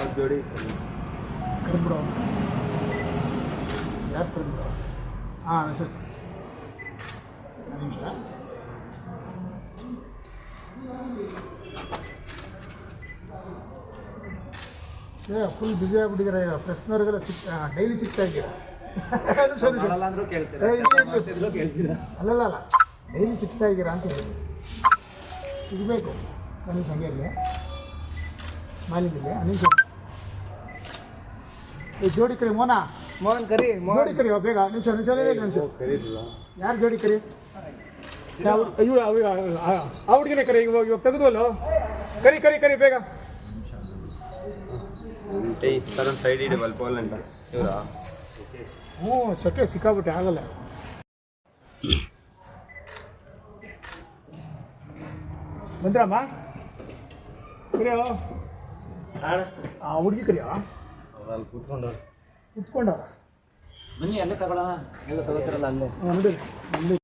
ಅದು ಜೋಡಿ ಕರ್ಬಿಡು. ಯಾರು ಕರ್ಬಿಡು? ಹಾಂ ಸರಿ, ನಿಮಿಷ. ಫುಲ್ ಬ್ಯುಸಿ ಆಗಿಬಿಟ್ಟಿದ್ದೀರಾ ಈಗ. ಫ್ರೆಶ್ನರ್ಗೆಲ್ಲ ಡೈಲಿ ಸಿಗ್ತಾ ಇದ್ದೀರಾ? ಸರಿ ಸರಿ. ಅಲ್ಲಲ್ಲ ಡೈಲಿ ಸಿಗ್ತಾ ಇದ್ದೀರಾ ಅಂತ ಹೇಳಿ. ಸಿಗಬೇಕು ನನ್ನ ಸಂಖ್ಯೆಯಲ್ಲಿ ಮಾಲಿದಿದೆ. ನಿಮಿಷ ಜೋಡಿ ಕರಿ. ಮೋಹನ್ ಕರಿ. ಜೋಡಿ ಕರಿ ಬೇಗ. ನಿಮಿಷ ಯಾರು ಜೋಡಿ ಕರಿ? ಇವರು ಆ ಹುಡುಗಿನೇ ಕರಿ. ಇವಾಗ ತೆಗೆದುವಲ್ಲ. ಕರಿ ಕರಿ ಕರಿ ಬೇಗ. ಸೈಡ್ ಇದೆ ಬಲ್ಪೋಲ್ ಅಂತ ಇವರಾ? ಹ್ಞೂ, ಸೆಕೆ ಸಿಕ್ಕಾಬಿಟ್ಟೆ, ಆಗಲ್ಲ. ಬಂದ್ರಮ್ಮ ಕರಿಯೋ. ಆ ಹುಡುಗಿ ಕರಿಯೋ. ಕೂತ್ಕೊಂಡವ್ರ. ಬನ್ನಿ ಅಲ್ಲೇ ತಗೊಳ್ಳೋಣ. ಎಲ್ಲ ತಗೋತಿರಲ್ಲ ಅಲ್ಲೇ. ನೋಡಿ